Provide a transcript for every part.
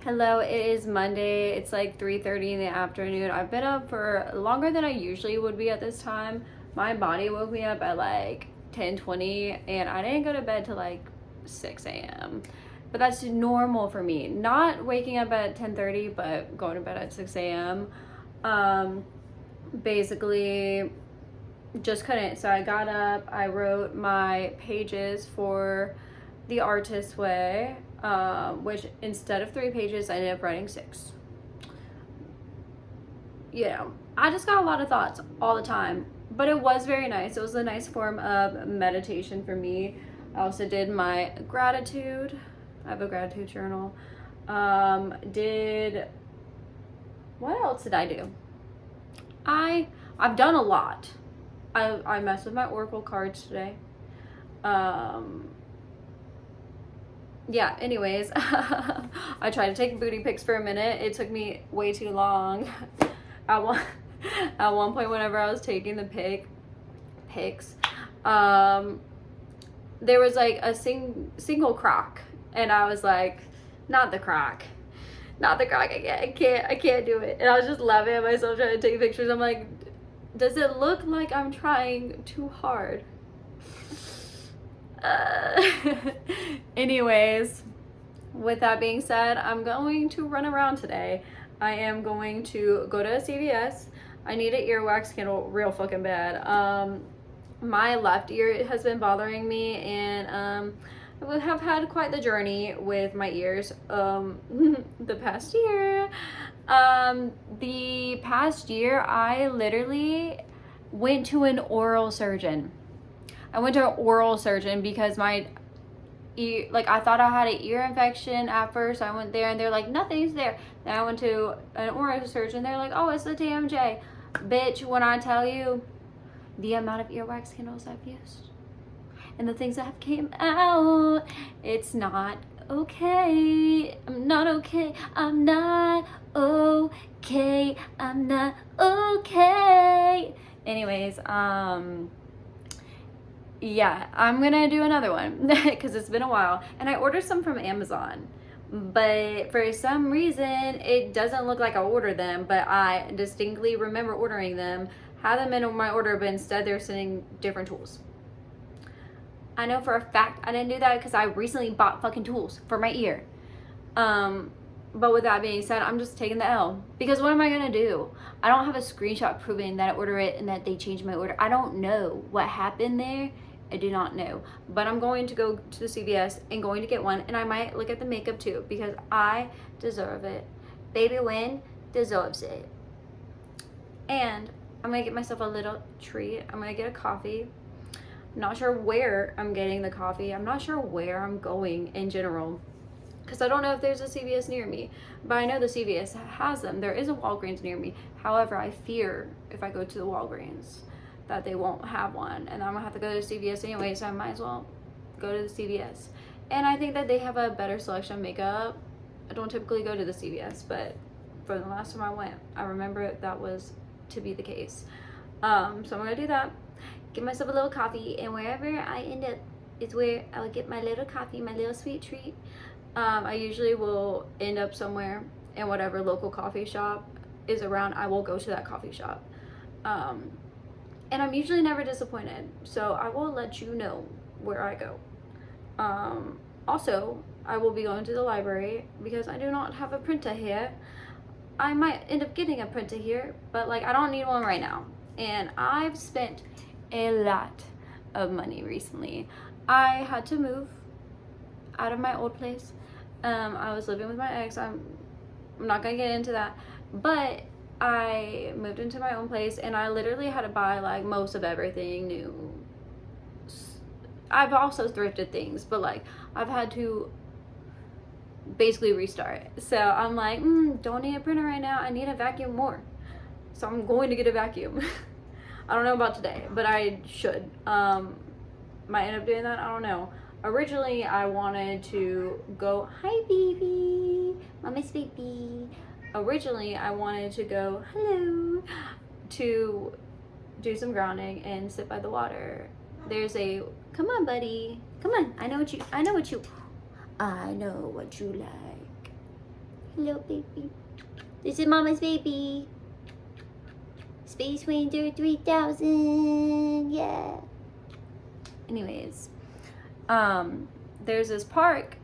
Hello, it is Monday. It's like 3:30 in the afternoon. I've been up for longer than I usually would be at this time. My body woke me up at like 10:20 and I didn't go to bed till like 6 a.m. But that's normal for me. Not waking up at 10:30, but going to bed at 6 a.m. Basically just couldn't. So I got up, I wrote my pages for the artist way, which instead of 3 pages, I ended up writing 6. You know, I just got a lot of thoughts all the time, but it was very nice. It was a nice form of meditation for me. I also did my gratitude. I have a gratitude journal. What else did I do? I've done a lot. I messed with my Oracle cards today. Yeah, anyways, I tried to take booty pics for a minute. It took me way too long. At one point, whenever I was taking the pics, there was like a single crack, and I was like, not the crack. I can't do it. And I was just laughing at myself trying to take pictures. I'm like, does it look like I'm trying too hard? Anyways, with that being said, I'm going to run around today. I am going to go to a CVS. I need an earwax candle real fucking bad. My left ear has been bothering me, and I have had quite the journey with my ears the past year. The past year, I literally went to an oral surgeon. I went to an oral surgeon because my ear, like, I thought I had an ear infection at first. I went there and they're like, nothing's there. Then I went to an oral surgeon. They're like, oh, it's the TMJ. Bitch, when I tell you the amount of earwax candles I've used and the things that have came out, it's not okay. I'm not okay. I'm not okay. I'm not okay. Anyways, yeah, I'm gonna do another one because it's been a while, and I ordered some from Amazon, but for some reason it doesn't look like I ordered them, but I distinctly remember ordering them, had them in my order, but instead they're sending different tools. I know for a fact I didn't do that because I recently bought fucking tools for my ear. But with that being said, I'm just taking the L, because what am I gonna do? I don't have a screenshot proving that I ordered it and that they changed my order. I don't know what happened there. I do not know, but I'm going to go to the CVS and going to get one, and I might look at the makeup too because I deserve it. Baby Wren deserves it. And I'm gonna get myself a little treat. I'm gonna get a coffee. I'm not sure where I'm getting the coffee. I'm not sure where I'm going in general, because I don't know if there's a CVS near me, but I know the CVS has them. There is a Walgreens near me. However, I fear if I go to the Walgreens that they won't have one, and I'm gonna have to go to CVS anyway, so I might as well go to the CVS. And I think that they have a better selection of makeup. I don't typically go to the CVS, but for the last time I went, I remember that was to be the case. So I'm gonna do that, get myself a little coffee, and wherever I end up is where I'll get my little coffee, my little sweet treat. I usually will end up somewhere, and whatever local coffee shop is around, I will go to that coffee shop. And I'm usually never disappointed, so I will let you know where I go. Also, I will be going to the library because I do not have a printer here. I might end up getting a printer here, but like, I don't need one right now. And I've spent a lot of money recently. I had to move out of my old place. I was living with my ex. I'm not gonna get into that, but I moved into my own place, and I literally had to buy like most of everything new. I've also thrifted things, but like, I've had to basically restart. So I'm like, don't need a printer right now. I need a vacuum more. So I'm going to get a vacuum. I don't know about today, but I should. Might end up doing that. I don't know. Originally, I wanted to go, hi baby, mama's baby. Originally, I wanted to go, hello, to do some grounding and sit by the water. There's a, come on buddy, come on, I know what you like. Hello, baby. This is Mama's baby. Space Ranger 3000. Yeah. Anyways, there's this park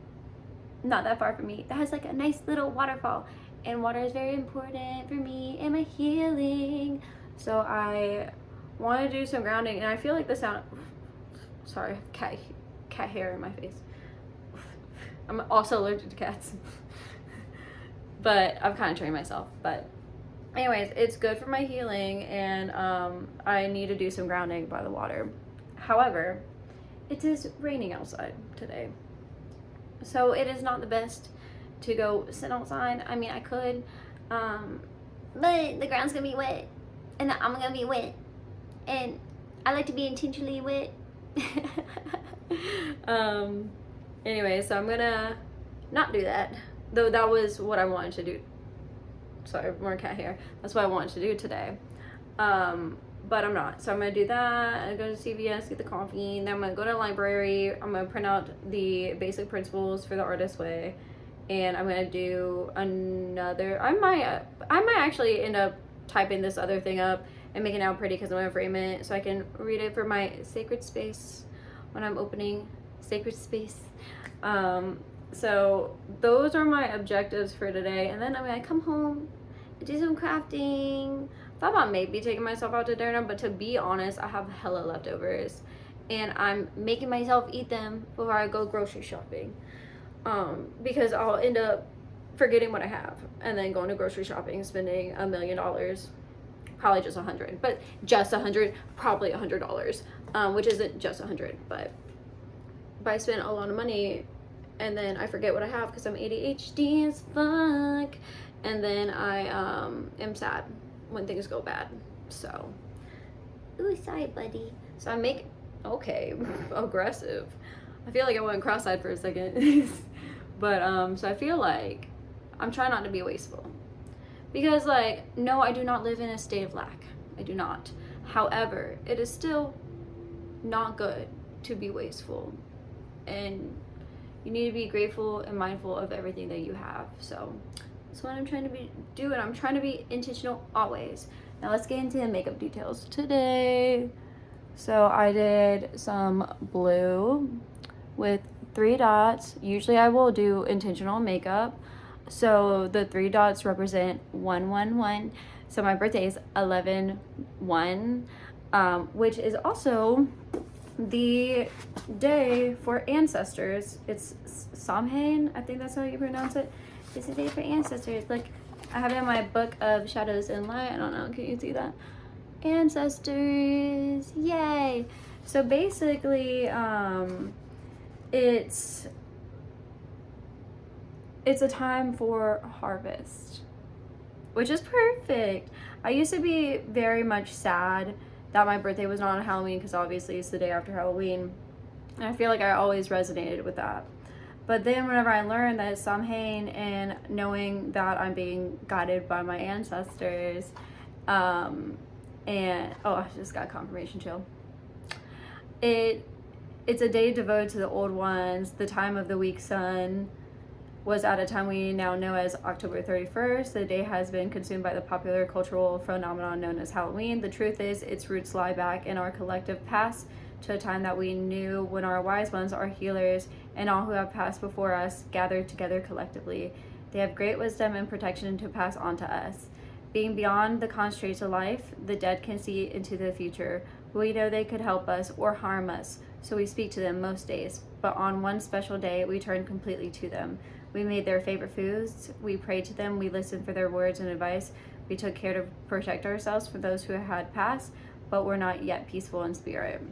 not that far from me that has like a nice little waterfall, and water is very important for me and my healing. So I want to do some grounding, and I feel like the sound, sorry, cat hair in my face. I'm also allergic to cats. But I've kind of trained myself. But anyways, it's good for my healing, and I need to do some grounding by the water. However, it is raining outside today, so it is not the best to go sit outside. I mean, I could, but the ground's gonna be wet, and I'm gonna be wet, and I like to be intentionally wet. Anyway, so I'm gonna not do that, though that was what I wanted to do. Sorry, more cat hair. That's what I wanted to do today. But I'm not. So I'm gonna do that. I go to CVS, get the coffee, and then I'm gonna go to the library. I'm gonna print out the basic principles for the artist way, and I'm gonna do another. I might actually end up typing this other thing up and making it out pretty, because I'm gonna frame it so I can read it for my sacred space when I'm opening sacred space. So those are my objectives for today, and then I'm gonna come home and do some crafting. Thought about maybe taking myself out to dinner, but to be honest, I have hella leftovers, and I'm making myself eat them before I go grocery shopping, because I'll end up forgetting what I have, and then going to grocery shopping, spending $1 million, probably just 100, but just 100, probably $100, which isn't just 100, but I spend a lot of money, and then I forget what I have because I'm ADHD as fuck, and then I am sad when things go bad. So, ooh, sorry, buddy. So I make, okay, aggressive. I feel like I went cross-eyed for a second. But so I feel like I'm trying not to be wasteful, because like, no, I do not live in a state of lack. I do not. However, it is still not good to be wasteful, and you need to be grateful and mindful of everything that you have. So that's what I'm trying to do, and I'm trying to be intentional always. Now let's get into the makeup details today. So I did some blue with 3 dots. Usually I will do intentional makeup. So the 3 dots represent 111. So my birthday is 11/1, which is also the day for ancestors. It's Samhain, I think that's how you pronounce it. It's the day for ancestors. Like, I have it in my book of shadows and light. I don't know, can you see that? Ancestors, yay! So basically, it's a time for harvest, which is perfect. I used to be very much sad that my birthday was not on Halloween, because obviously it's the day after Halloween, and I feel like I always resonated with that. But then whenever I learned that it's Samhain, and knowing that I'm being guided by my ancestors, and oh, I just got confirmation chill. It's a day devoted to the old ones. The time of the week sun was at a time we now know as October 31st. The day has been consumed by the popular cultural phenomenon known as Halloween. The truth is, its roots lie back in our collective past, to a time that we knew when our wise ones, our healers, and all who have passed before us gathered together collectively. They have great wisdom and protection to pass on to us. Being beyond the constraints of life, the dead can see into the future. We know they could help us or harm us, so we speak to them most days. But on one special day, we turn completely to them. We made their favorite foods, we prayed to them, we listened for their words and advice. We took care to protect ourselves from those who had passed, but were not yet peaceful in spirit,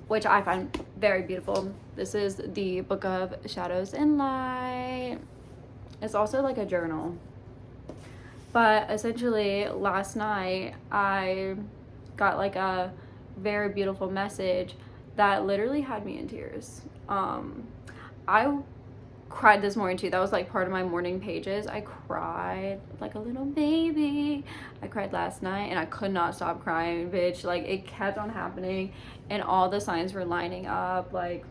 which I find very beautiful. This is the Book of Shadows and Light. It's also like a journal. But essentially, last night, I got like a very beautiful message that literally had me in tears. I cried this morning too. That was like part of my morning pages. I cried like a little baby. I cried last night, and I could not stop crying, bitch. Like, it kept on happening, and all the signs were lining up. Like,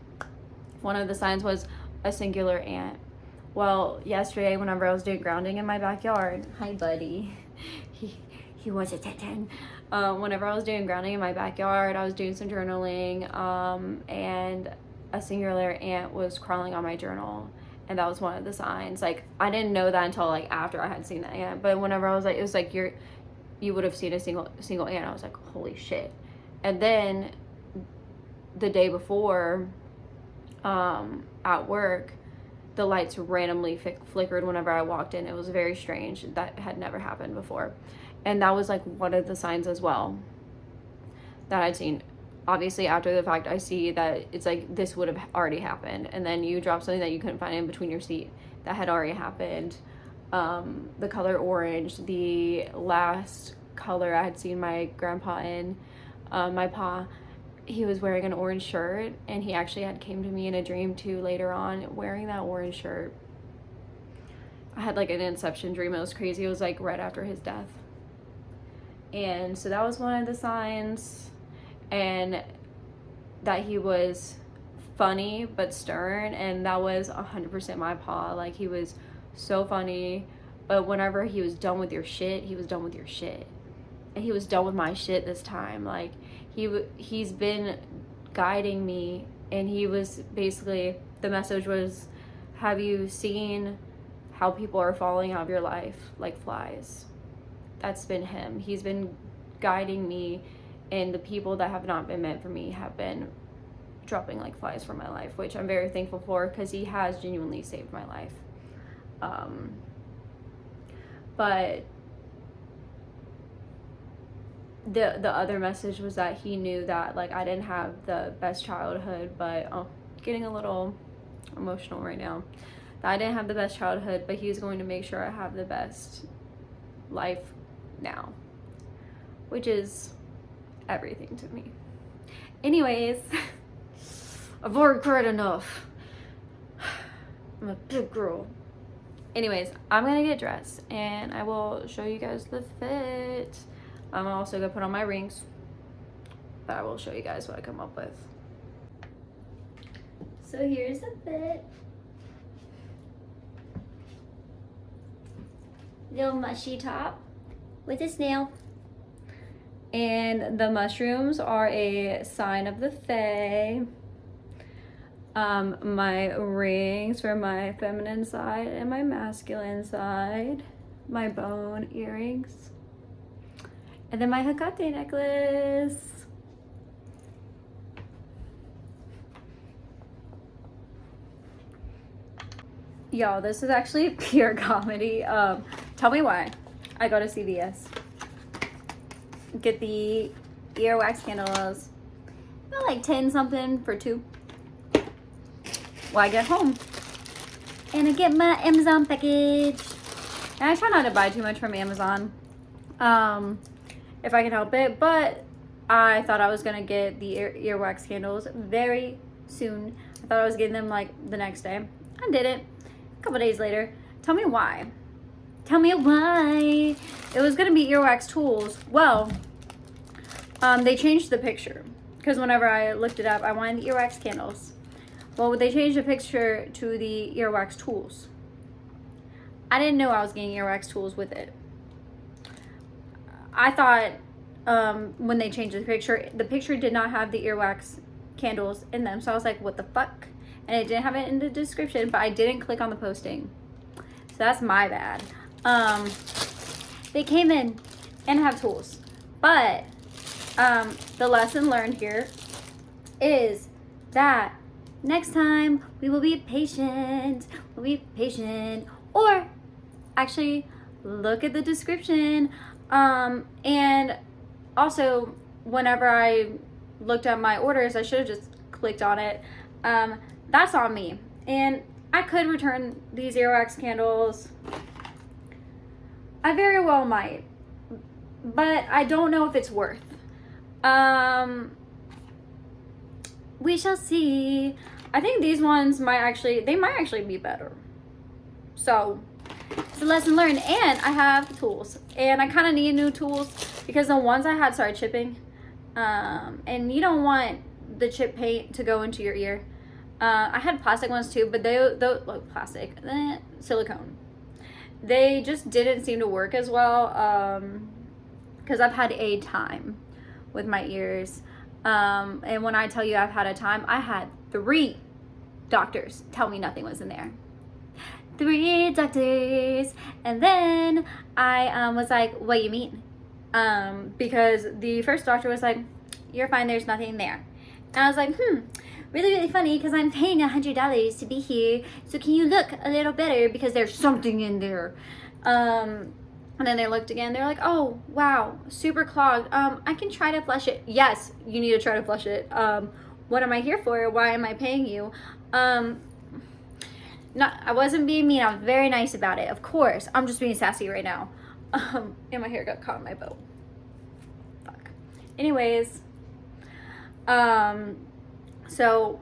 one of the signs was a singular ant. Well, yesterday, whenever I was doing grounding in my backyard, hi buddy, he was a 10. Whenever I was doing grounding in my backyard, I was doing some journaling, and a singular ant was crawling on my journal, and that was one of the signs. Like, I didn't know that until like after I had seen the ant, but whenever I was like, it was like you would have seen a single ant. I was like, holy shit. And then the day before, at work, the lights randomly flickered whenever I walked in. It was very strange. That had never happened before. And that was like one of the signs as well that I'd seen. Obviously, after the fact, I see that it's like this would have already happened. And then you drop something that you couldn't find in between your seat that had already happened. The color orange, the last color I had seen my grandpa in, my pa, he was wearing an orange shirt, and he actually had came to me in a dream too later on wearing that orange shirt. I had like an inception dream. It was crazy. It was like right after his death. And so that was one of the signs, and that he was funny but stern, and that was 100% my pa. Like, he was so funny, but whenever he was done with your shit, he was done with your shit. And he was done with my shit this time. Like, he's been guiding me, and he was basically, the message was, have you seen how people are falling out of your life like flies? That's been him. He's been guiding me, and the people that have not been meant for me have been dropping like flies from my life, which I'm very thankful for, because he has genuinely saved my life. But the other message was that he knew that like I didn't have the best childhood, but getting a little emotional right now, that I didn't have the best childhood, but he's going to make sure I have the best life now, which is everything to me. Anyways, I've already cried enough. I'm a big girl. Anyways, I'm gonna get dressed and I will show you guys the fit. I'm also gonna put on my rings, but I will show you guys what I come up with. So here's the fit. Little mushy top with a snail. And the mushrooms are a sign of the fae. My rings for my feminine side and my masculine side. My bone earrings. And then my Hecate necklace. Y'all, this is actually pure comedy. Tell me why I go to CVS. Get the earwax candles. They're like 10 something for 2. Well, I get home and I get my Amazon package. And I try not to buy too much from Amazon, if I can help it. But I thought I was gonna get the earwax candles very soon. I thought I was getting them like the next day. I didn't. A couple days later. Tell me why. Tell me why. It was gonna be earwax tools. Well, they changed the picture, because whenever I looked it up, I wanted the earwax candles. Well, they changed the picture to the earwax tools. I didn't know I was getting earwax tools with it. I thought when they changed the picture did not have the earwax candles in them. So I was like, what the fuck? And it didn't have it in the description, but I didn't click on the posting. So that's my bad. They came in and have tools. But the lesson learned here is that next time we will be patient. We'll be patient. Or actually look at the description. And also whenever I looked at my orders, I should have just clicked on it. That's on me. And I could return these earwax candles. I very well might. But I don't know if it's worth. We shall see. I think these ones might actually be better. So it's a lesson learned. And I have tools. And I kind of need new tools because the ones I had started chipping. And you don't want the chip paint to go into your ear. I had plastic ones too, but they like plastic, silicone. They just didn't seem to work as well. Because I've had a time with my ears. And when I tell you I've had a time, I had 3 doctors tell me nothing was in there. 3 doctors. And then I was like, what do you mean? Because the first doctor was like, you're fine, there's nothing there. And I was like, really, really funny, because I'm paying $100 to be here. So can you look a little better, because there's something in there. And then they looked again. They're like, oh, wow, super clogged. I can try to flush it. Yes, you need to try to flush it. What am I here for? Why am I paying you? I wasn't being mean. I was very nice about it. Of course. I'm just being sassy right now. And my hair got caught in my bow. Fuck. Anyways, so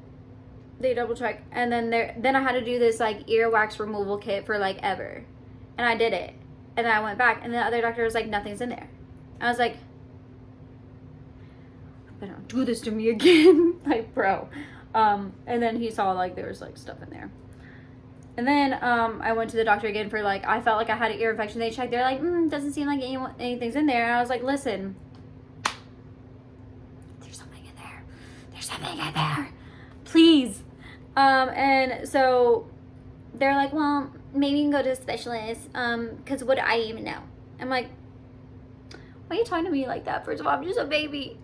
they double check, and then I had to do this like earwax removal kit for like ever, and I did it. And then I went back, and the other doctor was like, nothing's in there. I was like, but don't do this to me again. Like, bro. And then he saw like there was like stuff in there. And then I went to the doctor again for like, I felt like I had an ear infection. They checked. They're like, doesn't seem like anything's in there. And I was like, listen, there's something in there. There's something in there. Please. And so they're like, well, maybe you can go to a specialist, because what do I even know? I'm like, why are you talking to me like that? First of all, I'm just a baby.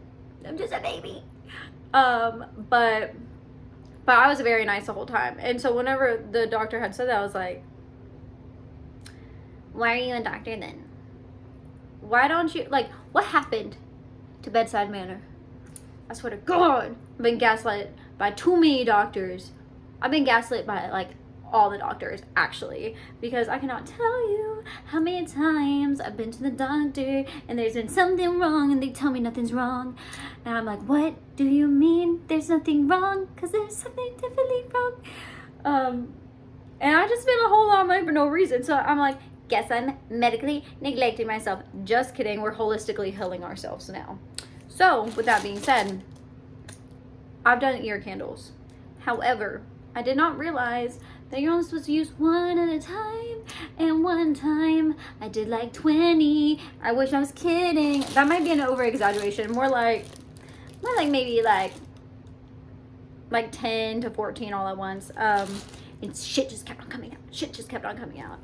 But I was very nice the whole time. And so whenever the doctor had said that, I was like, why are you a doctor then? Why don't you, like, what happened to bedside manner? I swear to God, I've been gaslit by too many doctors. I've been gaslit by, like, all the doctors, actually, because I cannot tell you how many times I've been to the doctor and there's been something wrong and they tell me nothing's wrong, and I'm like, what do you mean there's nothing wrong? Because there's something definitely wrong. And I just spent a whole lot of money for no reason. So I'm like, guess I'm medically neglecting myself. Just kidding, we're holistically healing ourselves now. So with that being said, I've done ear candles. However, I did not realize that you're only supposed to use one at a time. And one time I did like 20. I wish I was kidding. That might be an over exaggeration. More like maybe like 10 to 14 all at once. And shit just kept on coming out.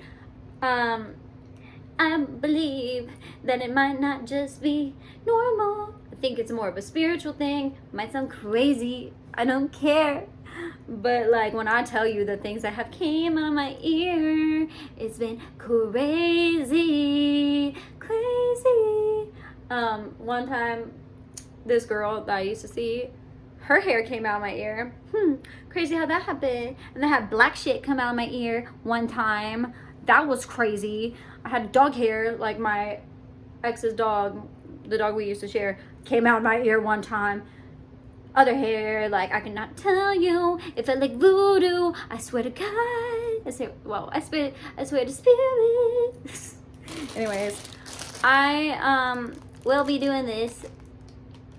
I believe that it might not just be normal. I think it's more of a spiritual thing. Might sound crazy. I don't care. But like when I tell you the things that have came out of my ear, it's been crazy. One time, this girl that I used to see, her hair came out of my ear. Crazy how that happened. And I had black shit come out of my ear one time. That was crazy. I had dog hair, like my ex's dog, the dog we used to share, came out of my ear one time. Other hair, like I cannot tell you, it felt like voodoo. I swear to God. I swear to spirit. Anyways, I will be doing this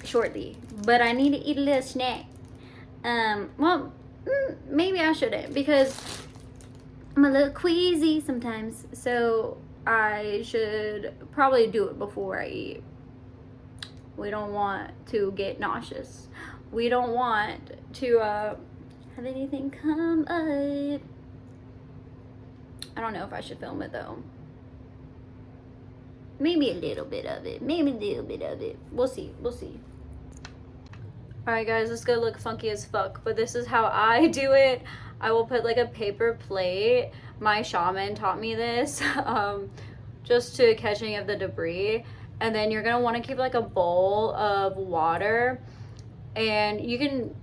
shortly, but I need to eat a little snack. Maybe I shouldn't, because I'm a little queasy sometimes, so I should probably do it before I eat. We don't want to get nauseous. We don't want to have anything come up. I don't know if I should film it though. Maybe a little bit of it. We'll see. Alright guys, this is gonna look funky as fuck, but this is how I do it. I will put like a paper plate. My shaman taught me this, just to catch any of the debris. And then you're gonna want to keep like a bowl of water, and you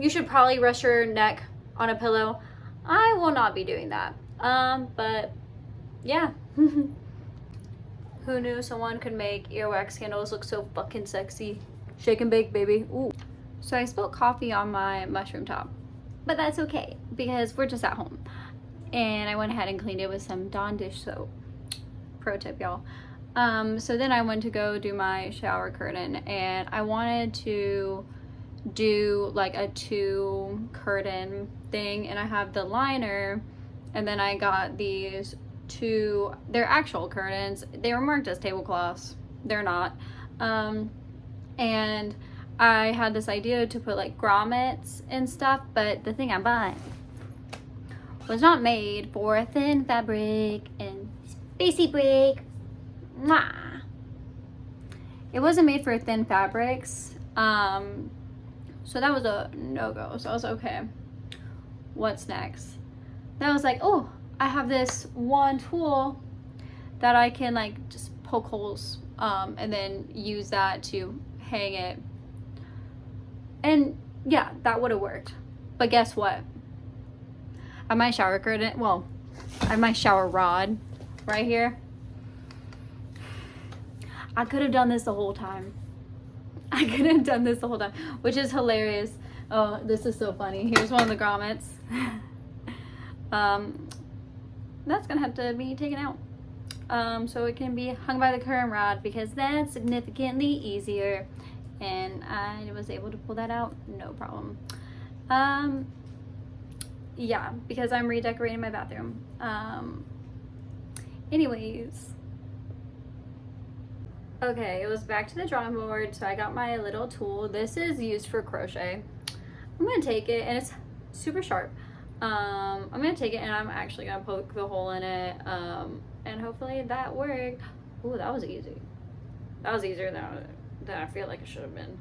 should probably rest your neck on a pillow. I will not be doing that. But yeah. Who knew someone could make earwax candles look so fucking sexy? Shake and bake, baby. Ooh. So I spilled coffee on my mushroom top, but that's okay because we're just at home. And I went ahead and cleaned it with some Dawn dish soap. Pro tip, y'all. So then I went to go do my shower curtain, and I wanted to do like a 2 curtain thing, and I have the liner, and then I got these 2, they're actual curtains. They were marked as tablecloths. They're not. And I had this idea to put like grommets and stuff, but the thing I bought was not made for thin fabric and spacey brick. Mwah. It wasn't made for thin fabrics. So that was a no-go. So I was okay, what's next? Then I was like, oh, I have this one tool that I can like just poke holes and then use that to hang it. And yeah, that would have worked. But guess what? I have my shower curtain, well, I have my shower rod right here. I could have done this the whole time. I could have done this the whole time, which is hilarious. Oh, this is so funny. Here's one of the grommets. That's gonna have to be taken out. So it can be hung by the curtain rod, because that's significantly easier. And I was able to pull that out, no problem. Yeah, because I'm redecorating my bathroom. Anyways. Okay, it was back to the drawing board, so I got my little tool. This is used for crochet. I'm gonna take it, and it's super sharp. I'm gonna take it, and I'm actually gonna poke the hole in it, and hopefully that worked. Ooh, that was easy. That was easier than I feel like it should have been.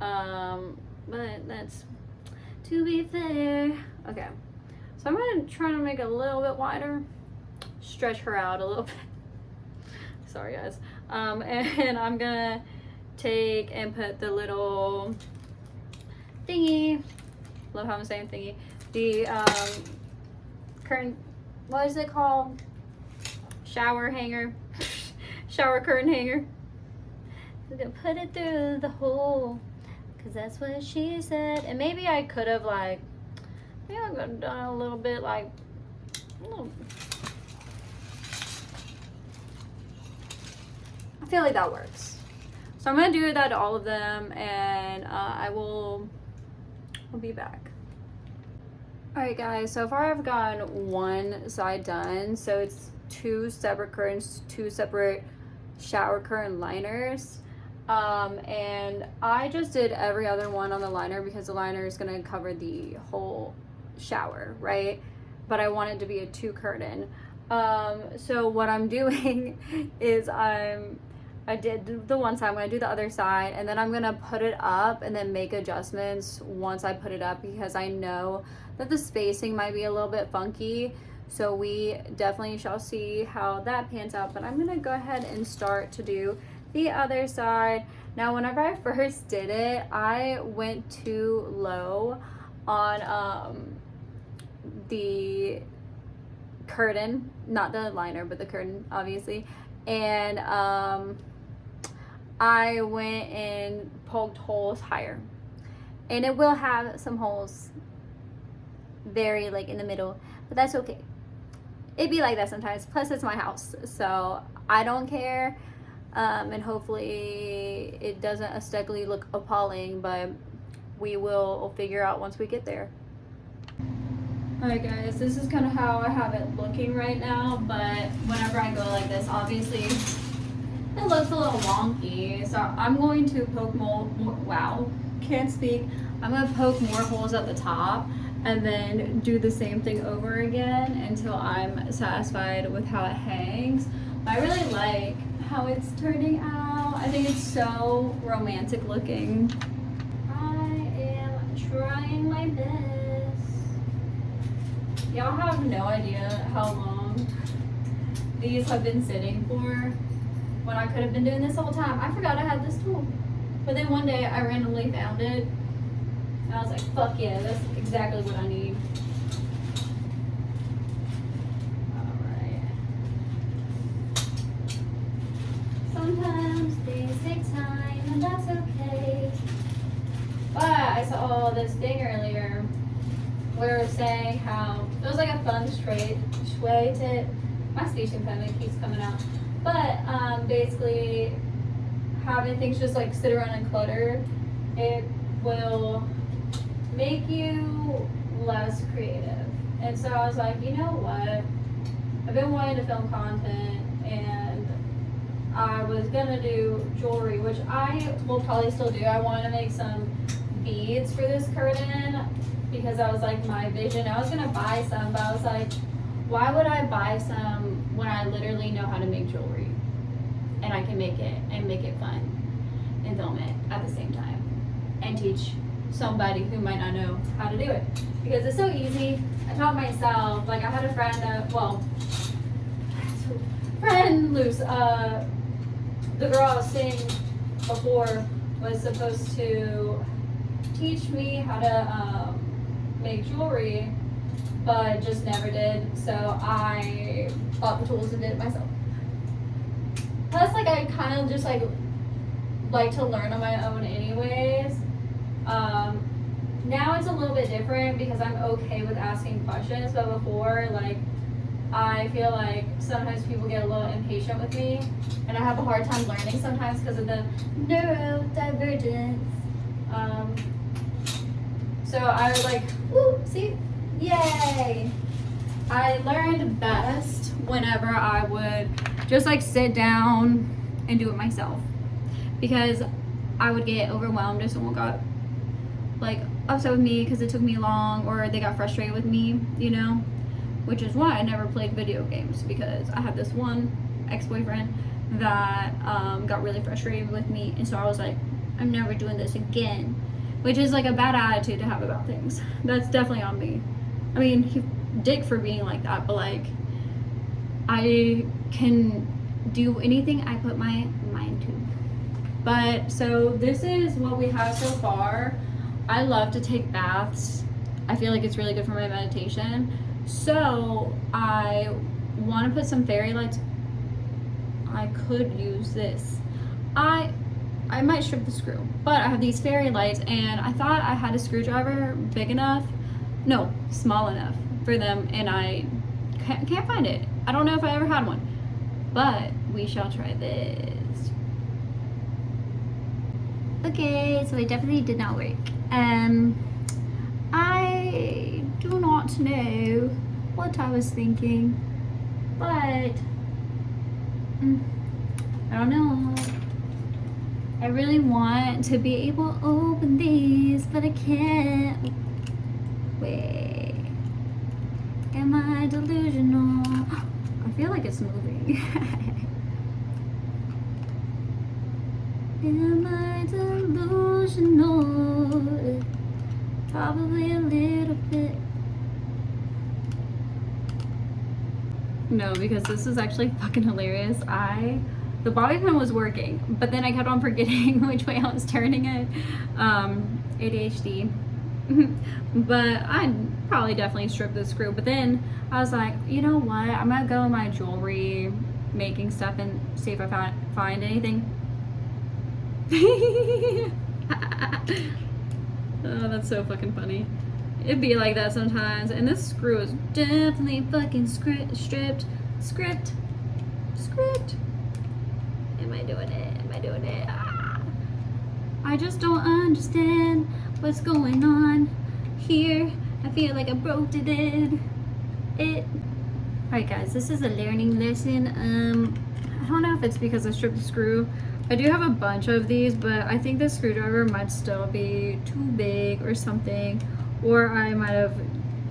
But that's to be fair. Okay, so I'm gonna try to make it a little bit wider, stretch her out a little bit. Sorry guys. And I'm gonna take and put the little thingy, love how I'm saying thingy, the curtain, what is it called? Shower hanger. Shower curtain hanger. We're gonna put it through the hole, because that's what she said. And maybe I could have like, maybe I could have done a little bit like, a little, I feel like that works. So I'm gonna do that to all of them, and I'll be back. Alright guys, so far I've gotten one side done. So it's 2 separate curtains, 2 separate shower curtain liners. And I just did every other one on the liner, because the liner is gonna cover the whole shower, right? But I want it to be a 2 curtain. So what I'm doing is I did the one side, I'm gonna do the other side, and then I'm gonna put it up and then make adjustments once I put it up, because I know that the spacing might be a little bit funky. So we definitely shall see how that pans out. But I'm gonna go ahead and start to do the other side. Now, whenever I first did it, I went too low on the curtain, not the liner, but the curtain, obviously. And I went and poked holes higher, and it will have some holes very like in the middle, but that's okay. It'd be like that sometimes. Plus it's my house, so I don't care. And hopefully it doesn't aesthetically look appalling, but we'll figure out once we get there. Alright guys, this is kind of how I have it looking right now, but whenever I go like this, obviously it looks a little wonky. So I'm going to poke more, wow, can't speak. I'm going to poke more holes at the top, and then do the same thing over again until I'm satisfied with how it hangs. But I really like how it's turning out. I think it's so romantic looking. I am trying my best. Y'all have no idea how long these have been sitting for, when I could have been doing this the whole time. I forgot I had this tool. But then one day I randomly found it, and I was like, fuck yeah, that's exactly what I need. Alright. Sometimes things take time, and that's okay. But I saw this thing earlier where it was saying how it was like a feng shui tip. My speech impediment keeps coming out. But basically having things just like sit around and clutter, it will make you less creative. And so I was like, you know what? I've been wanting to film content, and I was gonna do jewelry, which I will probably still do. I want to make some beads for this curtain because that was like my vision. I was gonna buy some, but I was like, why would I buy some when I literally know how to make jewelry and I can make it and make it fun and film it at the same time and teach somebody who might not know how to do it, because it's so easy. I taught myself. Like, I had a friend friend Luce, the girl I was seeing before, was supposed to teach me how to make jewelry, but just never did. So I bought the tools and did it myself. Plus, like, I kind of just like to learn on my own anyways. Now it's a little bit different because I'm okay with asking questions, but before, like, I feel like sometimes people get a little impatient with me, and I have a hard time learning sometimes because of the neurodivergence. So I was like, woo, see, yay! I learned best whenever I would just like sit down and do it myself, because I would get overwhelmed if someone got like upset with me because it took me long, or they got frustrated with me, you know, which is why I never played video games, because I had this one ex-boyfriend that got really frustrated with me, and so I was like, I'm never doing this again, which is like a bad attitude to have about things. That's definitely on me. I mean, he dick for being like that, but like, I can do anything I put my mind to. But so this is what we have so far. I love to take baths. I feel like it's really good for my meditation. So I want to put some fairy lights. I could use this. I might strip the screw, but I have these fairy lights, and I thought I had a screwdriver big enough, no, small enough for them, and I can't find it. I don't know if I ever had one, but we shall try this. Okay, so it definitely did not work. I do not know what I was thinking, but I don't know. I really want to be able to open these, but I can't. Wait, am I delusional? I feel like it's moving. Am I delusional? Probably a little bit. No, because this is actually fucking hilarious. The bobby pin was working, but then I kept on forgetting which way I was turning it. ADHD. But I'd probably definitely strip the screw. But then I was like, you know what? I'm gonna go in my jewelry making stuff and see if I find anything. Oh, that's so fucking funny. It'd be like that sometimes. And this screw is definitely fucking stripped. Script. Am I doing it? Ah. I just don't understand what's going on here. I feel like I broke it. Alright guys, this is a learning lesson. I don't know if it's because I stripped the screw. I do have a bunch of these, but I think the screwdriver might still be too big or something. Or I might have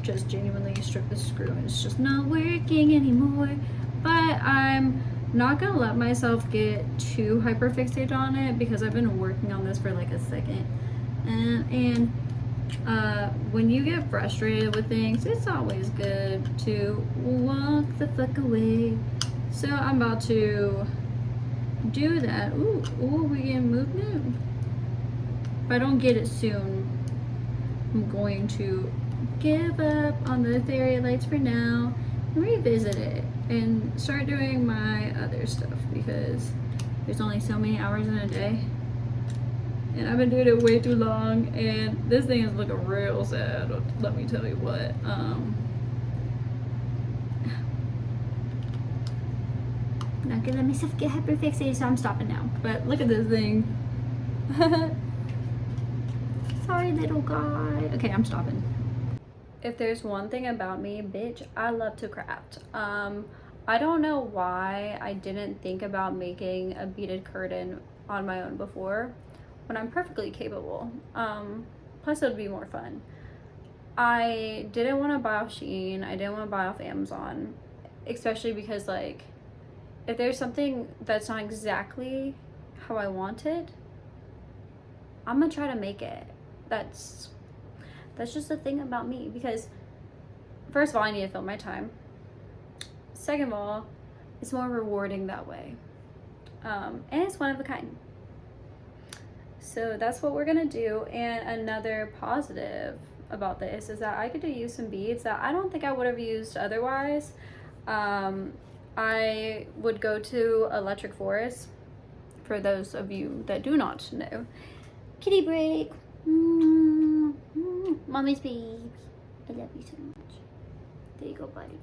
just genuinely stripped the screw and it's just not working anymore. But I'm not gonna let myself get too hyper fixated on it, because I've been working on this for like a second. And when you get frustrated with things, it's always good to walk the fuck away. So I'm about to do that. Ooh, we getting movement. If I don't get it soon, I'm going to give up on the fairy lights for now and revisit it and start doing my other stuff, because there's only so many hours in a day and I've been doing it way too long, and this thing is looking real sad, let me tell you what. Not gonna let myself get hyper fixated, so I'm stopping now. But look at this thing. Sorry, little guy. Okay, I'm stopping. If there's one thing about me, bitch, I love to craft. I don't know why I didn't think about making a beaded curtain on my own before when I'm perfectly capable. Plus it would be more fun. I didn't want to buy off Shein. I didn't want to buy off Amazon, especially because like if there's something that's not exactly how I want it, I'm gonna try to make it. That's just the thing about me, because first of all, I need to fill my time. Second of all, it's more rewarding that way. And it's one of a kind. So that's what we're gonna do. And another positive about this is that I get to use some beads that I don't think I would have used otherwise. I would go to Electric Forest, for those of you that do not know. Kitty break. Mommy's baby. I love you so much. There you go, buddy.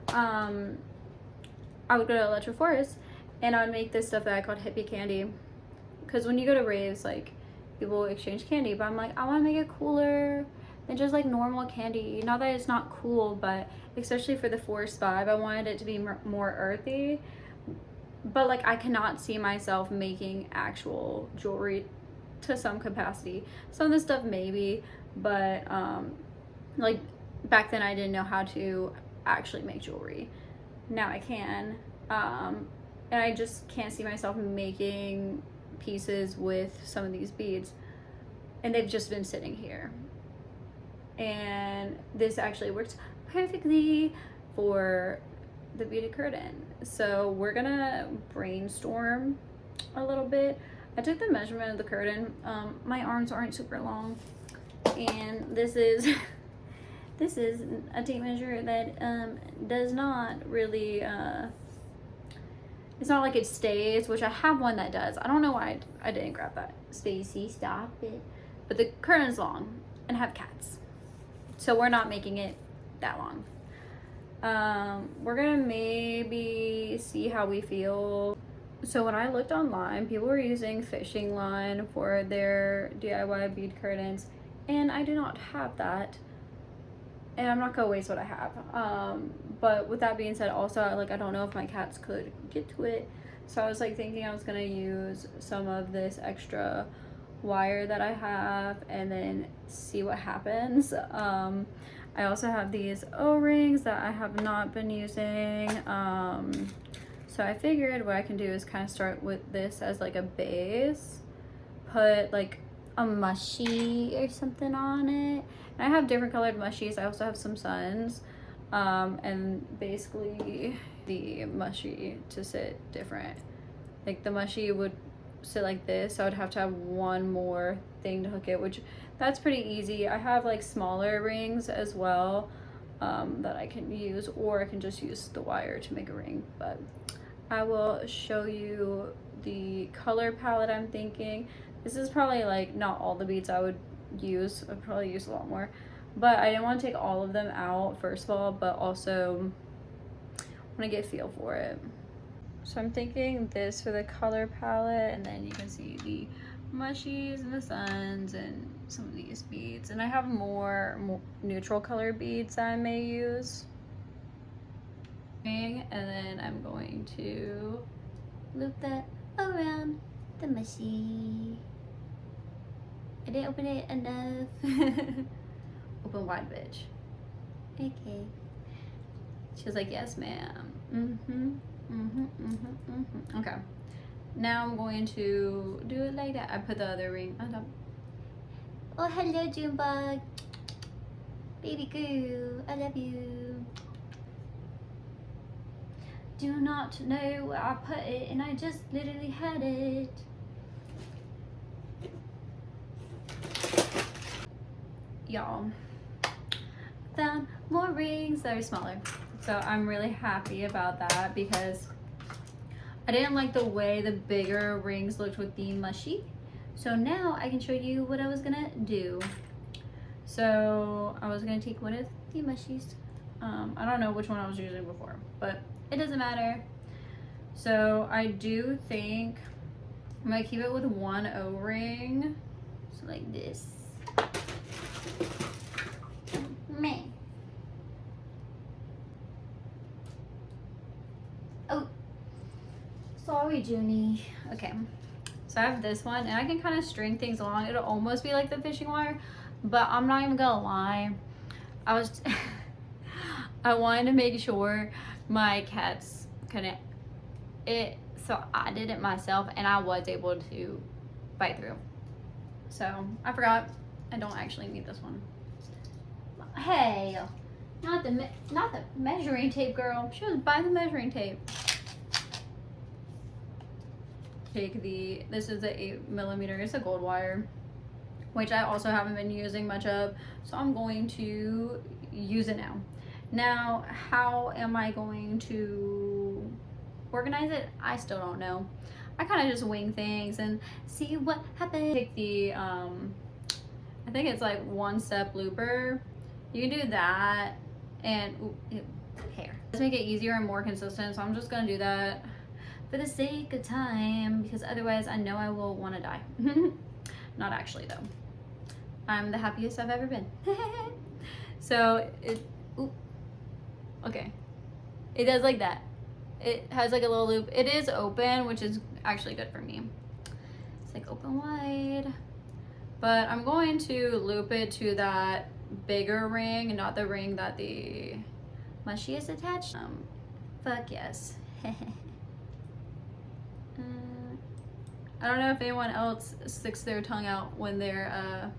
I would go to Electric Forest and I would make this stuff that I called hippie candy. Because when you go to raves, like, people exchange candy, but I'm like, I want to make it cooler than just like normal candy. Not that it's not cool, but especially for the forest vibe, I wanted it to be more earthy. But like, I cannot see myself making actual jewelry to some capacity. Some of the stuff maybe, but like back then I didn't know how to actually make jewelry. Now I can, and I just can't see myself making pieces with some of these beads, and they've just been sitting here, and this actually works perfectly for the beaded curtain. So we're gonna brainstorm a little bit. I took the measurement of the curtain. My arms aren't super long, and this is this is a tape measure that does not really it's not like it stays, which I have one that does. I don't know why I didn't grab that. Stacy, stop it. But the curtain's long and have cats, so we're not making it that long. We're gonna maybe see how we feel. So when I looked online, people were using fishing line for their DIY bead curtains, and I do not have that, and I'm not gonna waste what I have. But with that being said, also like I don't know if my cats could get to it, so I was like thinking I was gonna use some of this extra wire that I have and then see what happens. I also have these O-rings that I have not been using, so I figured what I can do is kind of start with this as like a base, put like a mushy or something on it. And I have different colored mushies. I also have some suns, and basically the mushy to sit different. Like the mushy would sit like this, so I would have to have one more thing to hook it, which that's pretty easy. I have like smaller rings as well that I can use, or I can just use the wire to make a ring. But I will show you the color palette I'm thinking. This is probably like not all the beads I would use. I'd probably use a lot more, but I didn't want to take all of them out first of all, but also want to get a feel for it. So I'm thinking this for the color palette, and then you can see the mushies and the suns and some of these beads, and I have more neutral color beads that I may use. And then I'm going to loop that around the mushy. I didn't open it enough. Open wide, bitch. Okay. She was like, yes, ma'am. Okay. Now I'm going to do it like that. I put the other ring on top. Oh, hello, Junebug. Baby girl, I love you. Do not know where I put it, and I just literally had it. Y'all, found more rings that are smaller, so I'm really happy about that because I didn't like the way the bigger rings looked with the mushy. So now I can show you what I was gonna do. So I was gonna take one of the mushies. I don't know which one I was using before, but it doesn't matter. So I do think I'm gonna keep it with one O-ring, so like this. Me. Oh, sorry, Junie. Okay, so I have this one, and I can kind of string things along. It'll almost be like the fishing wire, but I'm not even gonna lie. I wanted to make sure my cats couldn't it, so I did it myself, and I was able to bite through. So I forgot I don't actually need this one. Hey, not the measuring tape, girl. She was buying the measuring tape. Take this is the 8mm. It's a gold wire, which I also haven't been using much of, so I'm going to use it now. Now, how am I going to organize it? I still don't know. I kind of just wing things and see what happens. Take the I think it's like 1-step looper. You can do that, and hair. Let's make it easier and more consistent, so I'm just gonna do that for the sake of time, because otherwise I know I will want to die. Not actually though. I'm the happiest I've ever been. So okay, it does like that. It has like a little loop. It is open, which is actually good for me. It's like open wide, but I'm going to loop it to that bigger ring, not the ring that the mushy is attached. Fuck yes. I don't know if anyone else sticks their tongue out when they're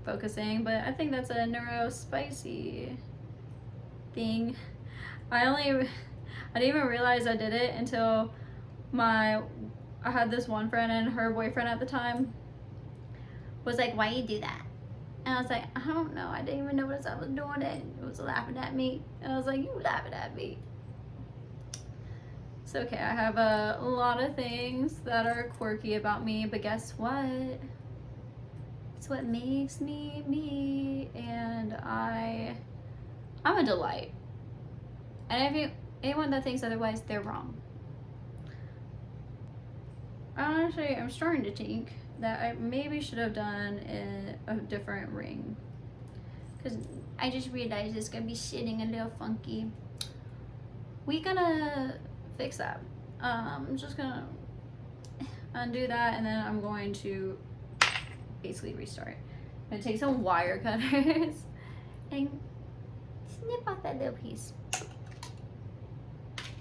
focusing, but I think that's a neurospicy thing. I didn't even realize I did it until I had this one friend, and her boyfriend at the time was like, why you do that? And I was like, I don't know, I didn't even notice I was doing it. It was laughing at me, and I was like, you laughing at me. It's okay, I have a lot of things that are quirky about me, but guess what? It's what makes me me, and I'm a delight. And if anyone that thinks otherwise, they're wrong. Honestly, I'm starting to think that I maybe should have done a different ring, because I just realized it's gonna be sitting a little funky. We're gonna fix that. I'm just gonna undo that, and then I'm going to basically restart. I'm gonna take some wire cutters and snip off that little piece.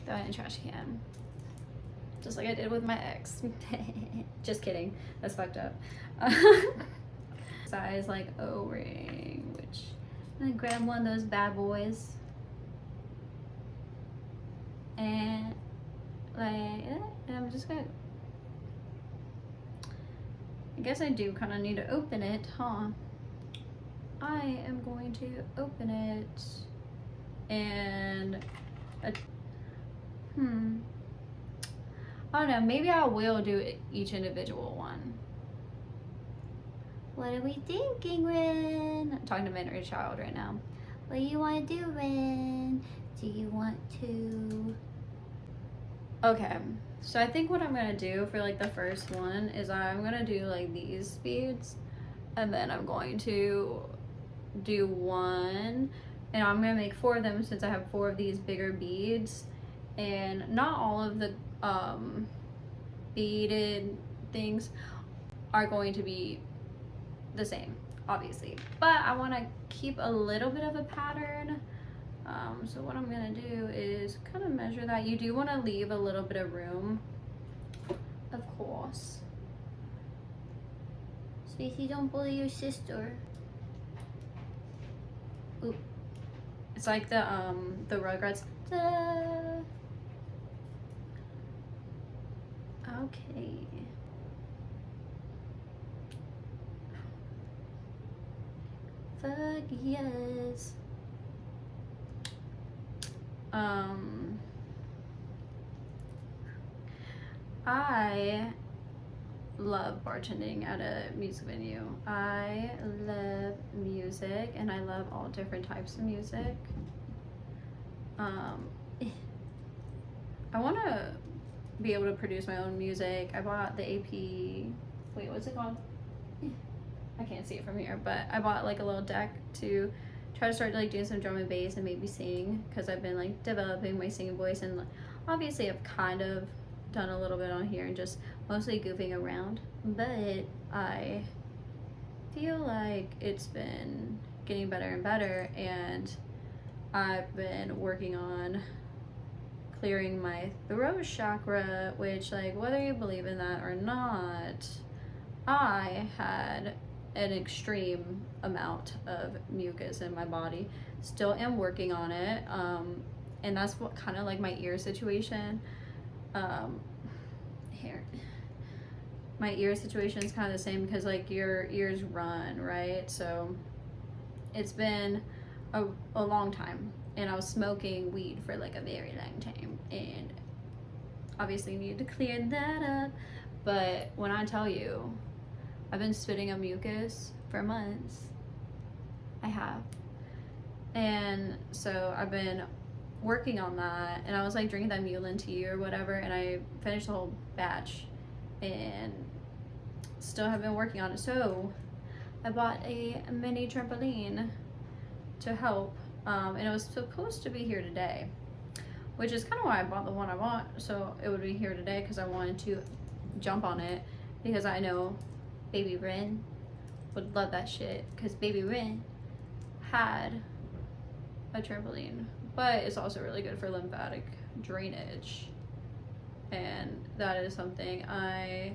Throw it in a trash can. Just like I did with my ex. Just kidding. That's fucked up. Size like O-ring, which I'm gonna grab one of those bad boys. And like that. And I'm just gonna, I guess I do kind of need to open it, huh? I am going to open it and I don't know, maybe I will do each individual one. What are we thinking, Wren? I'm talking to my inner child right now. What do you want to do, Wren? Do you want to? Okay, so I think what I'm gonna do for like the first one is I'm gonna do like these beads, and then I'm going to do one, and I'm gonna make 4 of them since I have 4 of these bigger beads. And not all of the beaded things are going to be the same, obviously, but I want to keep a little bit of a pattern. So what I'm gonna do is kind of measure that. You do want to leave a little bit of room, of course. Spacey, don't bully your sister. Ooh. It's like the Rugrats. Okay. Fuck yes. I love bartending at a music venue. I love music, and I love all different types of music. I want to be able to produce my own music. I bought the AP, wait, what's it called? I can't see it from here, but I bought like a little deck to try to start like doing some drum and bass and maybe sing, because I've been like developing my singing voice, and obviously I've kind of done a little bit on here and just mostly goofing around, but I feel like it's been getting better and better, and I've been working on clearing my throat chakra, which, like, whether you believe in that or not, I had an extreme amount of mucus in my body. Still am working on it, and that's what kind of like my ear situation. Here, my ear situation is kind of the same, because like your ears run, right? So it's been a long time, and I was smoking weed for like a very long time, and obviously needed to clear that up. But when I tell you, I've been spitting up mucus for months. I have. And so I've been working on that, and I was like drinking that mullein tea or whatever, and I finished the whole batch and still have been working on it. So I bought a mini trampoline to help, and it was supposed to be here today, which is kind of why I bought the one I bought, so it would be here today, because I wanted to jump on it, because I know baby Wren would love that shit, because baby Wren had a trampoline, but it's also really good for lymphatic drainage, and that is something I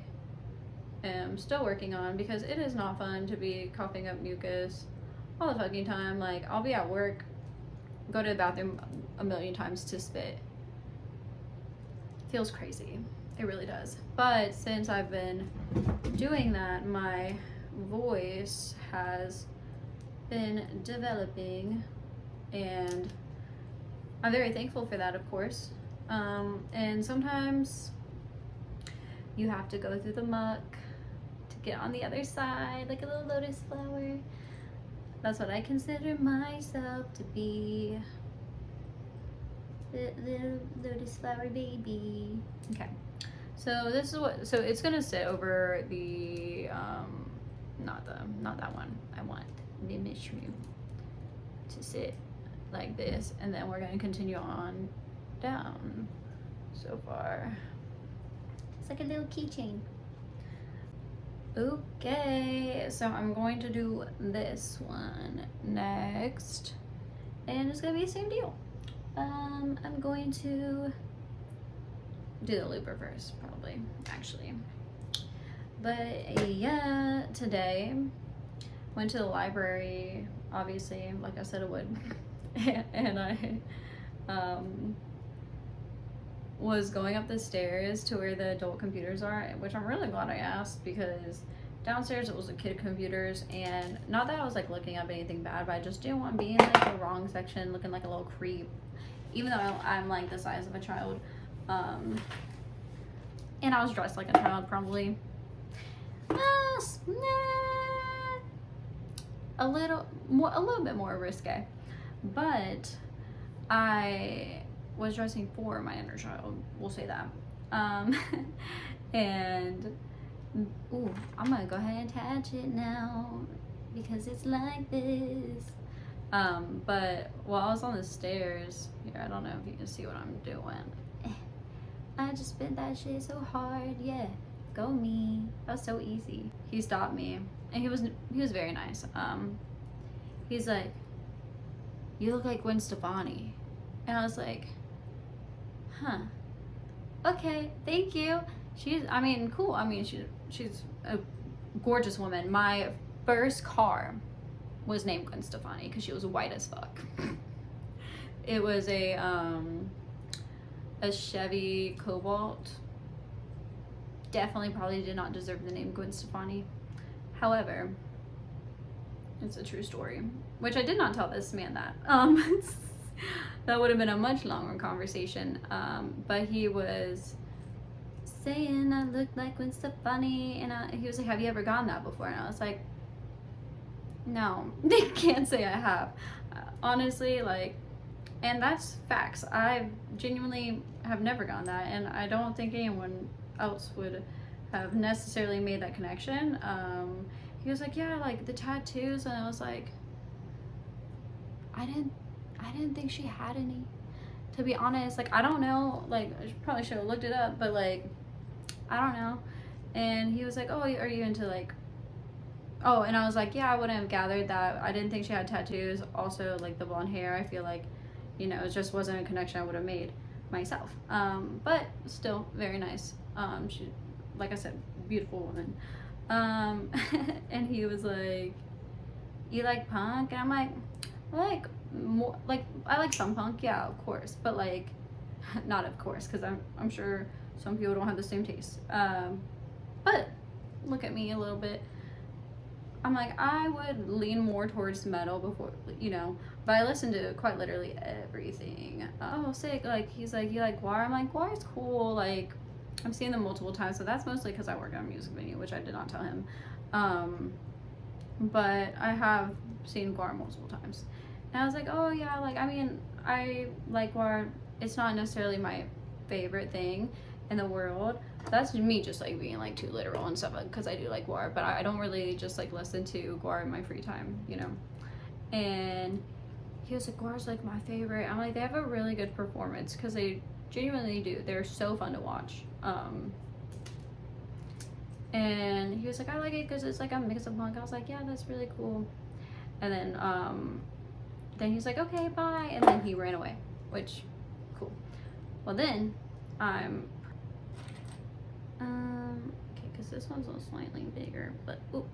am still working on, because it is not fun to be coughing up mucus all the fucking time. Like, I'll be at work, go to the bathroom a million times to spit. Feels crazy. It really does. But since I've been doing that, my voice has been developing, and I'm very thankful for that, of course. And sometimes you have to go through the muck to get on the other side, like a little lotus flower. That's what I consider myself to be. The little lotus flower baby. Okay. So this is what, so it's gonna sit over the, not that one. I want the mushroom to sit like this, and then we're gonna continue on down. So far, it's like a little keychain. Okay, so I'm going to do this one next, and it's gonna be the same deal. I'm going to do the looper first, probably, actually. But yeah, today went to the library, obviously, like I said I would, and I was going up the stairs to where the adult computers are, which I'm really glad I asked, because downstairs it was the kid computers, and not that I was like looking up anything bad, but I just didn't want to be in like the wrong section looking like a little creep, even though I'm like the size of a child, and I was dressed like a child, probably a little bit more risque, but I was dressing for my inner child, we'll say that. And ooh, I'm gonna go ahead and attach it now, because it's like this. But while I was on the stairs here, I don't know if you can see what I'm doing. I just spit that shit so hard. Yeah, go me. That was so easy. He stopped me, and he was very nice. He's like, "You look like Gwen Stefani," and I was like, "Huh, okay, thank you." I mean, cool. I mean, she's a gorgeous woman. My first car was named Gwen Stefani because she was white as fuck. It was a Chevy Cobalt. Definitely probably did not deserve the name Gwen Stefani. However, it's a true story, which I did not tell this man that. That would have been a much longer conversation. But he was saying I looked like Gwen Stefani, and he was like, "Have you ever gotten that before?" And I was like, "No, they can't say I have." Honestly, like, and that's facts. I genuinely have never gotten that, and I don't think anyone else would have necessarily made that connection. he was like, yeah, like the tattoos, and I was like, I didn't think she had any, to be honest. Like, I don't know, like I probably should have looked it up, but like I don't know. And he was like, oh, are you into like, oh, and I was like, yeah, I wouldn't have gathered that. I didn't think she had tattoos. Also, like the blonde hair, I feel like, you know, it just wasn't a connection I would have made myself. But still very nice. She, like I said, beautiful woman. And he was like, you like punk? And I'm like, I like more, like I like some punk, yeah, of course, but like not of course, because I'm sure some people don't have the same taste. But look at me a little bit. I'm like, I would lean more towards metal before, you know, but I listen to quite literally everything. Oh, sick. Like, he's like, you like Guar? I'm like, Guar's cool. Like, I've seen them multiple times, so that's mostly because I work on a music venue, which I did not tell him. But I have seen Guar multiple times. And I was like, oh, yeah, like, I mean, I like Guar. It's not necessarily my favorite thing in the world. That's me just like being like too literal and stuff, because I do like Guar, but I don't really just like listen to Guar in my free time, you know. And he was like, Guar's like my favorite. I'm like, they have a really good performance, because they genuinely do. They're so fun to watch. And he was like, I like it because it's like a mix of punk. I was like, yeah, that's really cool. And then he's like, okay, bye, and then he ran away, which cool. Well, then I'm okay, because this one's a slightly bigger, but ooh.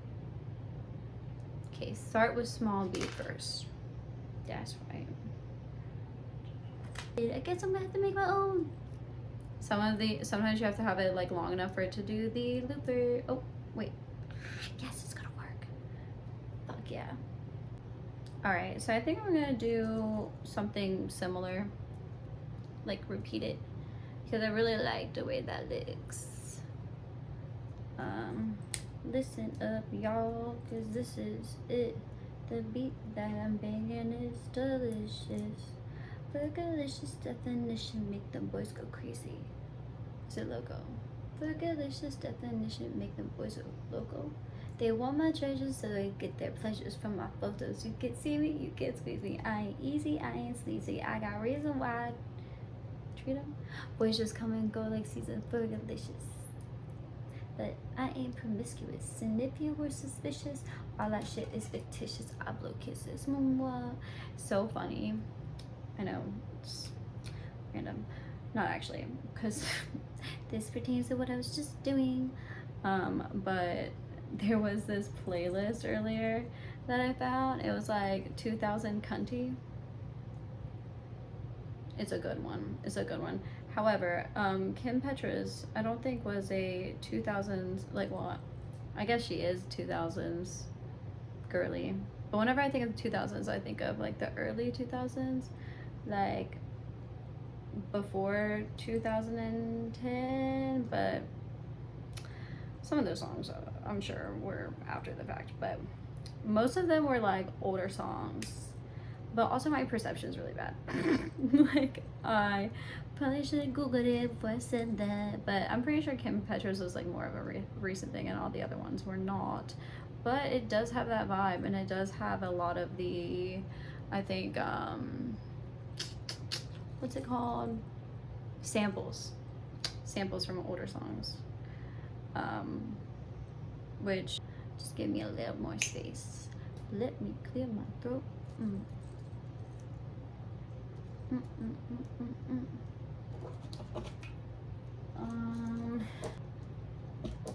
Okay, start with small B first. That's right. I guess I'm gonna have to make my own. Sometimes you have to have it like long enough for it to do the looper. Oh, wait. Yes, it's gonna work. Fuck yeah. Alright, so I think I'm gonna do something similar. Like repeat it. Because I really like the way that looks. Listen up, y'all, because this is it. The beat that I'm banging is delicious. Fergalicious definition make them boys go crazy. It's a logo. Fergalicious definition make them boys go loco. They want my treasures so they get their pleasures from my photos. You can see me, you can squeeze me. I ain't easy, I ain't sleazy. I got reason why I treat them. Boys just come and go like season Fergalicious. But I ain't promiscuous, and if you were suspicious, all that shit is fictitious. I blow kisses. So funny. I know, it's random. Not actually, because this pertains to what I was just doing. But there was this playlist earlier that I found. It was like 2000 Cunty. It's a good one. It's a good one. However, Kim Petras, I don't think was a 2000s, like, well, I guess she is 2000s girly. But whenever I think of 2000s, I think of like the early 2000s, like before 2010. But some of those songs, I'm sure, were after the fact. But most of them were like older songs. But also my perception is really bad. Like, I probably should have Googled it before I said that. But I'm pretty sure Kim Petras was like more of a recent thing, and all the other ones were not. But it does have that vibe, and it does have a lot of the, I think, what's it called? Samples from older songs. Which just give me a little more space. Let me clear my throat. Here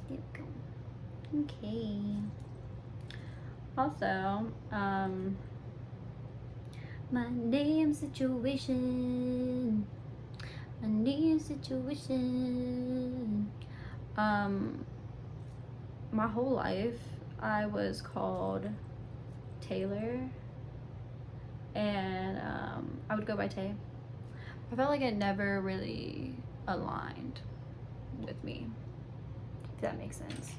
we go. Okay. Also, my damn situation. My damn situation. My whole life, I was called Taylor. And I would go by Tay. I felt like it never really aligned with me, if that makes sense.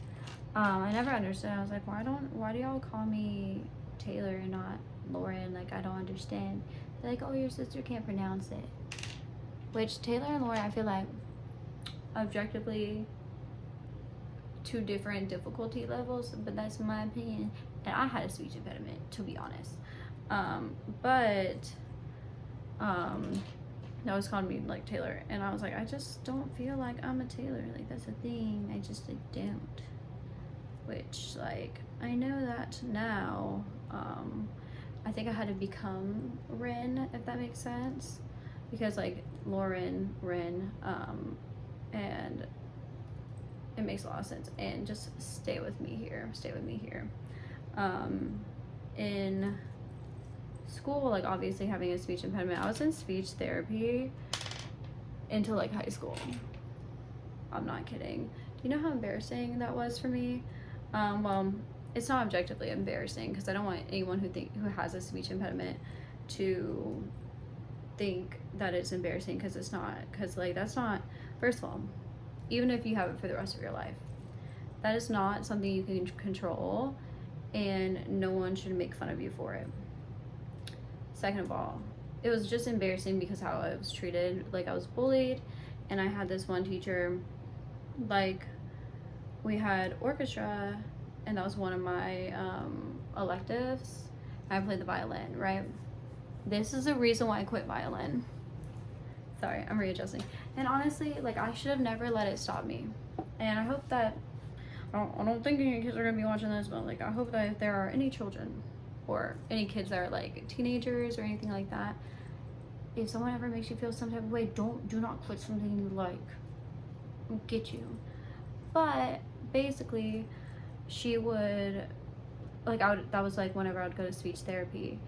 I never understood. I was like, why do y'all call me Taylor and not Lauren? Like, I don't understand. They're like, oh, your sister can't pronounce it. Which Taylor and Lauren, I feel like objectively two different difficulty levels, but that's my opinion. And I had a speech impediment, to be honest. But that was calling me like Taylor, and I was like, I just don't feel like I'm a Taylor. Like, that's a thing. I just like don't. Which, like, I know that now. I think I had to become Wren, if that makes sense, because like Lauren, Wren, and it makes a lot of sense. And just stay with me here. In school, like, obviously having a speech impediment, I was in speech therapy until like high school. I'm not kidding. Do you know how embarrassing that was for me? Well, it's not objectively embarrassing, because I don't want anyone who has a speech impediment to think that it's embarrassing, because it's not. Because like, that's not, first of all, even if you have it for the rest of your life, that is not something you can control, and no one should make fun of you for it. Second of all, it was just embarrassing because how I was treated. Like, I was bullied, and I had this one teacher, like, we had orchestra, and that was one of my electives. I played the violin, right? This is the reason why I quit violin. Sorry, I'm readjusting. And honestly, like, I should have never let it stop me. And I hope that, I don't think any kids are gonna be watching this, but like, I hope that if there are any children or any kids that are like teenagers or anything like that, if someone ever makes you feel some type of way, do not quit something you like. I'll get you. But basically, she would, like, that was like whenever I would go to speech therapy,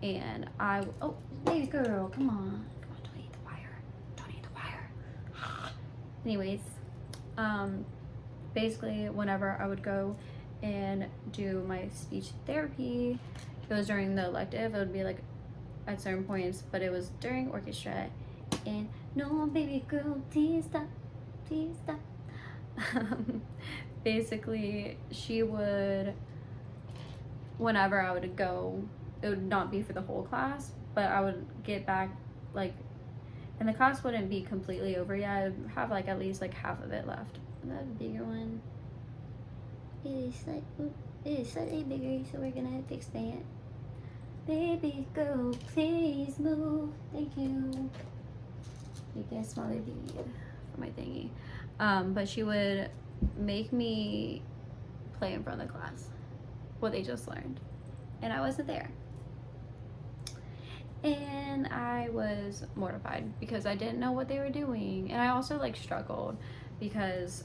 and oh, baby girl, come on, don't eat the wire. Anyways, basically, whenever I would go and do my speech therapy, it was during the elective. It would be like at certain points, but it was during orchestra. And no, baby girl, please stop. Basically, she would, whenever I would go, it would not be for the whole class, but I would get back, like, and the class wouldn't be completely over yet. I'd have like at least like half of it left. That bigger one, it is slightly bigger, so we're gonna fix that. Baby girl, please move. Thank you. You get a smaller bead for my thingy. But she would make me play in front of the class what they just learned, and I wasn't there, and I was mortified because I didn't know what they were doing. And I also like struggled because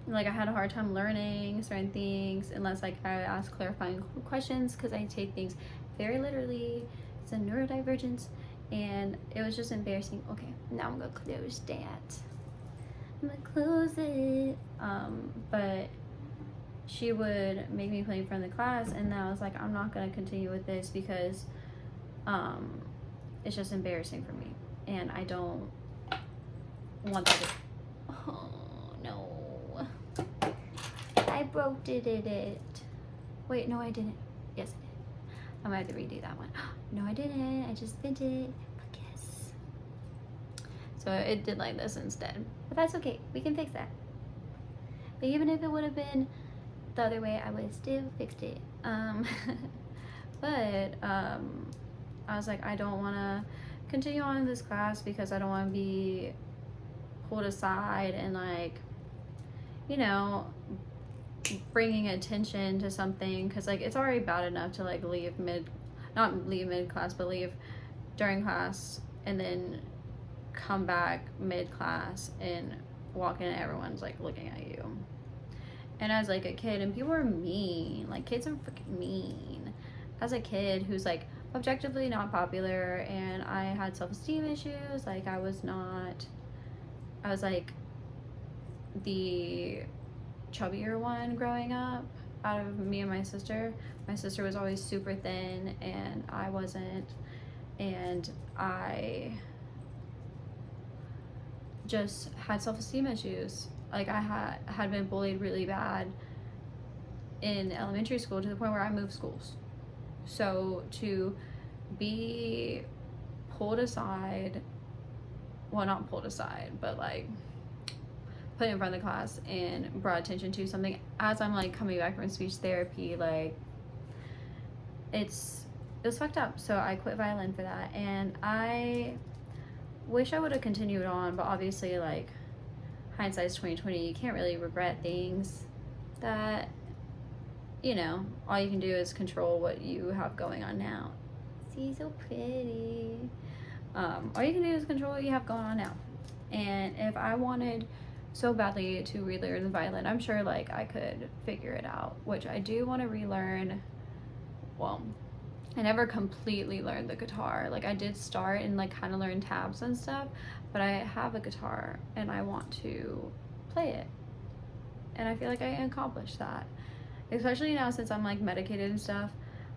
like, I had a hard time learning certain things unless like I asked clarifying questions, because I take things very literally. It's a neurodivergence, and it was just embarrassing. Okay, now I'm gonna close that. I'm gonna close it. But she would make me play in front of the class, and then I was like, I'm not gonna continue with this because it's just embarrassing for me, and I don't want that to, oh no, I broke it. Wait, no I didn't. Yes I did. I'm gonna have to redo that one. No I didn't, I just bent it. But yes. So it did like this instead. But that's okay, we can fix that. But even if it would have been the other way, I would have still fixed it. But I was like, I don't want to continue on in this class because I don't want to be pulled aside and, like, you know, bringing attention to something, because like, it's already bad enough to like leave not leave mid class, but leave during class and then come back mid class and walk in and everyone's like looking at you. And as like a kid, and people are mean, like kids are freaking mean. As a kid who's like objectively not popular, and I had self-esteem issues, like I was like the chubbier one growing up out of me and my sister. My sister was always super thin and I wasn't, and I just had self-esteem issues. Like I had been bullied really bad in elementary school to the point where I moved schools. So to be pulled aside, well, not pulled aside, but like put in front of the class and brought attention to something as I'm like coming back from speech therapy. Like it was fucked up. So I quit violin for that, and I wish I would have continued on, but obviously, like, hindsight's 2020. You can't really regret things that, you know, all you can do is control what you have going on now. See, so pretty. All you can do is control what you have going on now. And if I wanted so badly to relearn the violin, I'm sure like I could figure it out, which I do want to relearn. Well, I never completely learned the guitar. Like I did start and like kind of learn tabs and stuff, but I have a guitar and I want to play it. And I feel like I accomplished that, especially now since I'm like medicated and stuff.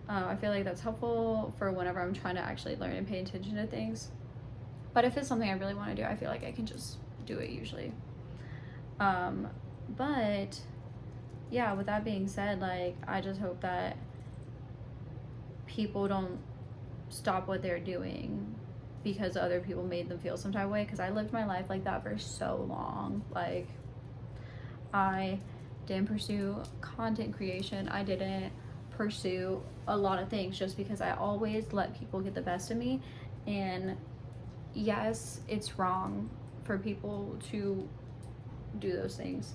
I feel like that's helpful for whenever I'm trying to actually learn and pay attention to things. But if it's something I really want to do, I feel like I can just do it usually. But yeah, with that being said, like I just hope that people don't stop what they're doing because other people made them feel some type of way, because I lived my life like that for so long. Like I didn't pursue content creation. I didn't pursue a lot of things just because I always let people get the best of me. And yes, it's wrong for people to do those things,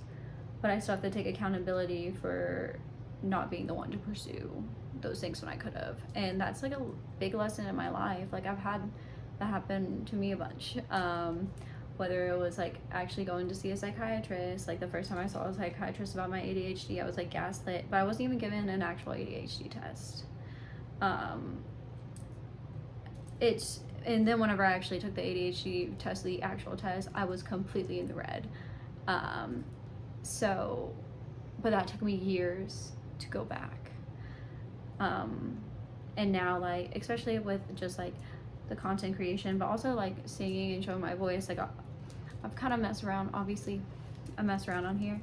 but I still have to take accountability for not being the one to pursue those things when I could have. And that's like a big lesson in my life. Like I've had that happen to me a bunch. Whether it was like actually going to see a psychiatrist, like the first time I saw a psychiatrist about my ADHD, I was like gaslit, but I wasn't even given an actual ADHD test. And then whenever I actually took the ADHD test, the actual test, I was completely in the red. But that took me years to go back. And now, like, especially with just like the content creation, but also like singing and showing my voice, like I've kind of messed around. Obviously I mess around on here,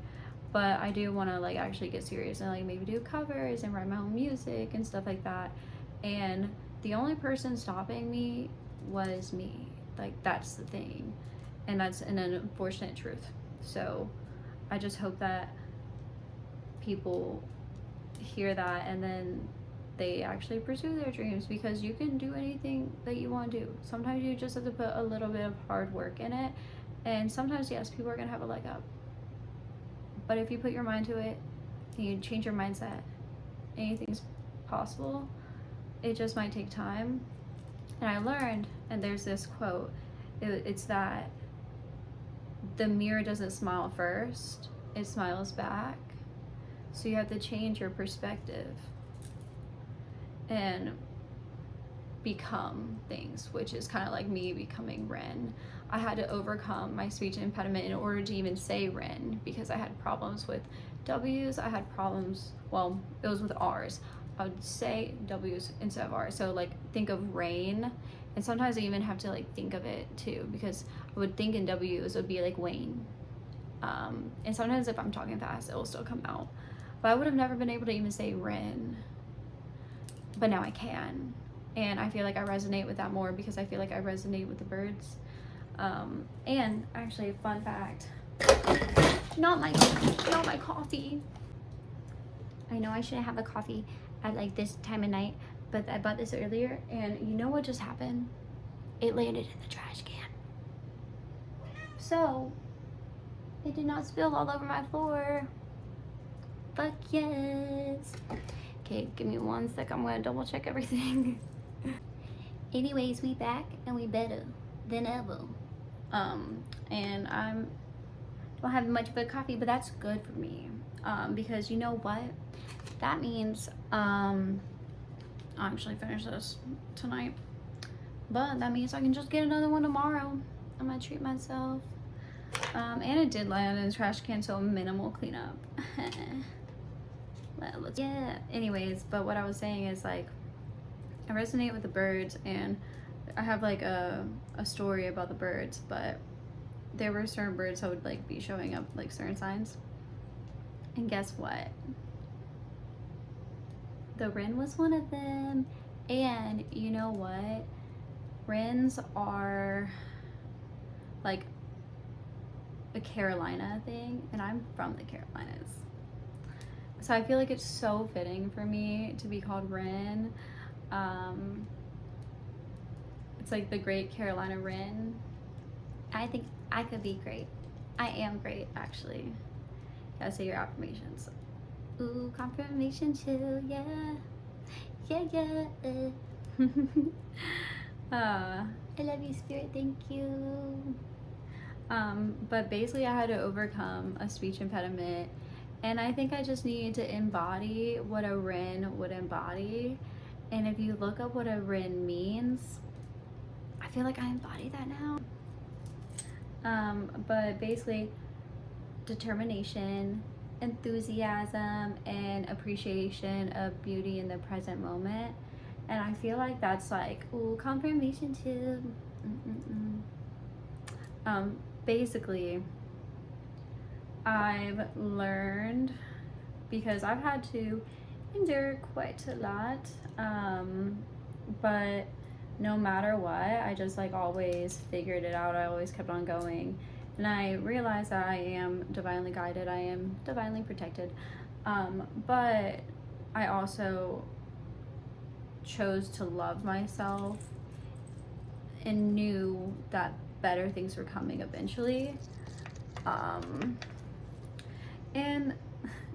but I do want to like actually get serious and like maybe do covers and write my own music and stuff like that. And the only person stopping me was me. Like that's the thing, and that's an unfortunate truth. So I just hope that people hear that and then they actually pursue their dreams, because you can do anything that you want to do. Sometimes you just have to put a little bit of hard work in it, and sometimes yes, people are gonna have a leg up, but if you put your mind to it and you change your mindset, anything's possible. It just might take time. And I learned, and there's this quote, it's that the mirror doesn't smile first, it smiles back. So you have to change your perspective and become things, which is kind of like me becoming Wren. I had to overcome my speech impediment in order to even say Wren, because I had problems with W's. I had problems, well, it was with R's. I would say W's instead of R's. So like think of rain, and sometimes I even have to like think of it too, because I would think in W's it would be like Wayne. And sometimes if I'm talking fast, it will still come out. But I would have never been able to even say Wren. But now I can. And I feel like I resonate with that more because I feel like I resonate with the birds. And actually, fun fact, not my coffee. I know I shouldn't have a coffee at like this time of night, but I bought this earlier, and you know what just happened? It landed in the trash can. So it did not spill all over my floor. Fuck yes. Okay, give me 1 sec. I'm gonna double check everything. Anyways, we back and we better than ever. And don't have much of a coffee, but that's good for me. Because you know what? That means I'll actually finish this tonight. But that means I can just get another one tomorrow. I'm gonna treat myself. And it did land in the trash can, so minimal cleanup. Yeah, anyways, but what I was saying is like I resonate with the birds, and I have like a story about the birds, but there were certain birds that would like be showing up like certain signs, and guess what? The wren was one of them. And you know what? Wrens are like a Carolina thing, and I'm from the Carolinas. So I feel like it's so fitting for me to be called Wren. It's like the Great Carolina Wren. I think I could be great. I am great, actually. Gotta say your affirmations. Ooh, confirmation chill, yeah. Yeah, yeah. I love you, Spirit, thank you. But basically I had to overcome a speech impediment, and I think I just needed to embody what a Wren would embody. And if you look up what a Wren means, I feel like I embody that now. But basically, determination, enthusiasm, and appreciation of beauty in the present moment. And I feel like that's like, ooh, confirmation too. Basically, I've learned, because I've had to endure quite a lot, but no matter what, I just like always figured it out. I always kept on going, and I realized that I am divinely guided, I am divinely protected, but I also chose to love myself and knew that better things were coming eventually. And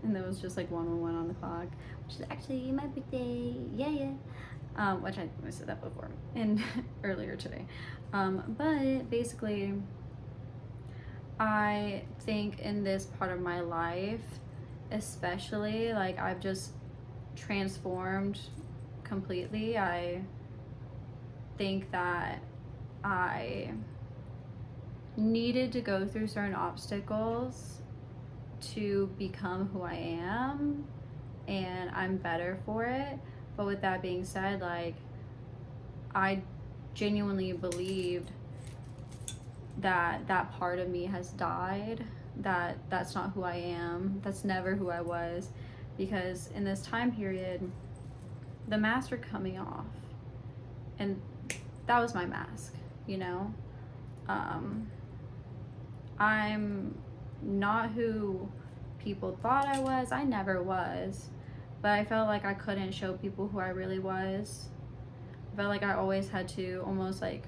there was just like 1:01 on the clock, which is actually my birthday. Yeah. Which I said that before and earlier today. But basically, I think in this part of my life, especially, like, I've just transformed completely. I think that I needed to go through certain obstacles to become who I am, and I'm better for it. But with that being said, like, I genuinely believed that that part of me has died, that that's not who I am, that's never who I was, because in this time period, the masks are coming off, and that was my mask, you know? I'm not who people thought I was. I never was, but I felt like I couldn't show people who I really was. I felt like I always had to almost like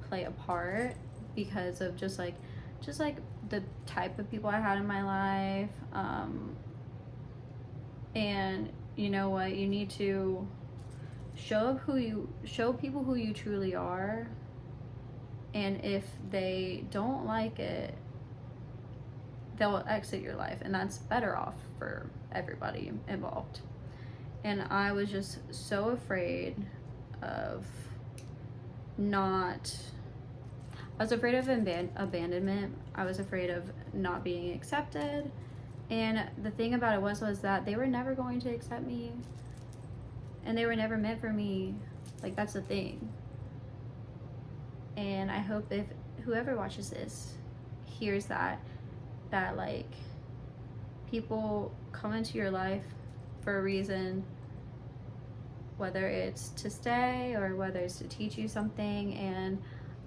play a part because of just like the type of people I had in my life. And you know what, you need to show people who you truly are, and if they don't like it, they'll exit your life, and that's better off for everybody involved. And I was just so afraid of abandonment. I was afraid of not being accepted, and the thing about it was that they were never going to accept me, and they were never meant for me. Like, that's the thing. And I hope if whoever watches this hears that like, people come into your life for a reason, whether it's to stay or whether it's to teach you something. And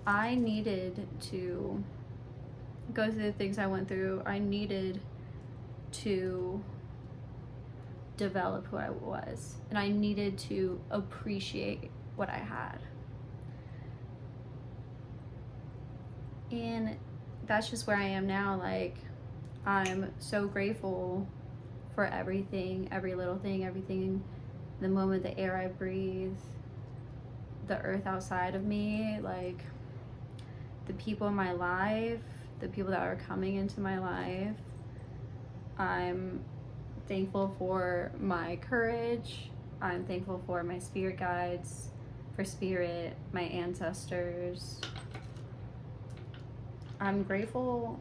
I needed to go through the things I went through. I needed to develop who I was, and I needed to appreciate what I had. And that's just where I am now. Like, I'm so grateful for everything, every little thing, everything, the moment, the air I breathe, the earth outside of me, like, the people in my life, the people that are coming into my life. I'm thankful for my courage. I'm thankful for my spirit guides, for spirit, my ancestors. I'm grateful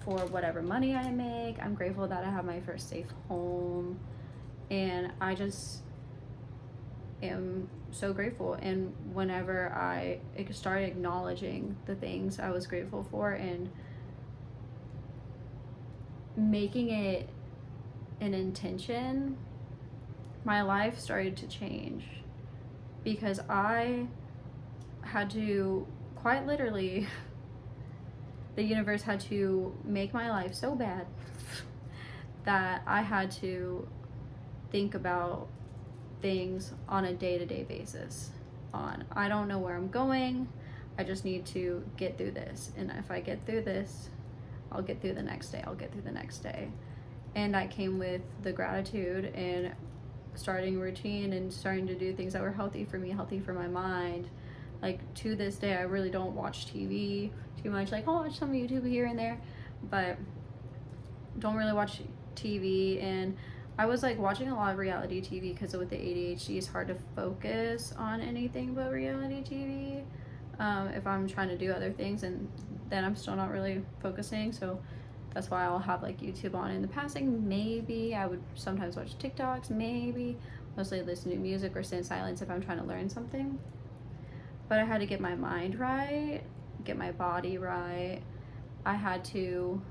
for whatever money I make. I'm grateful that I have my first safe home, and I just am so grateful. And whenever I started acknowledging the things I was grateful for and making it an intention, my life started to change, because I had to quite literally the universe had to make my life so bad that I had to think about things on a day-to-day basis. I don't know where I'm going, I just need to get through this, and if I get through this, I'll get through the next day, I'll get through the next day. And that came with the gratitude and starting routine and starting to do things that were healthy for me, healthy for my mind. Like, to this day, I really don't watch TV too much. Like, I'll watch some YouTube here and there, but don't really watch TV. And I was like watching a lot of reality TV because with the ADHD, it's hard to focus on anything but reality TV if I'm trying to do other things, and then I'm still not really focusing. So that's why I'll have like YouTube on in the passing. Maybe I would sometimes watch TikToks, maybe mostly listen to music or sit in silence if I'm trying to learn something. But I had to get my mind right, get my body right. I had to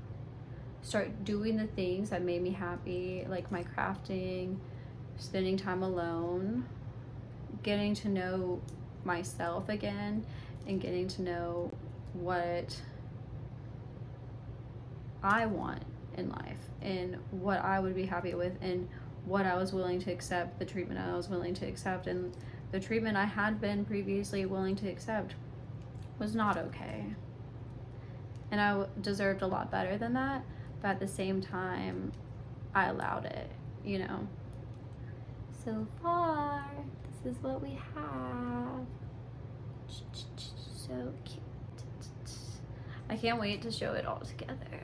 start doing the things that made me happy, like my crafting, spending time alone, getting to know myself again, and getting to know what I want in life and what I would be happy with and what I was willing to accept, the treatment I was willing to accept. And the treatment I had been previously willing to accept was not okay. And I deserved a lot better than that, but at the same time, I allowed it, you know. So far, this is what we have. So cute. I can't wait to show it all together.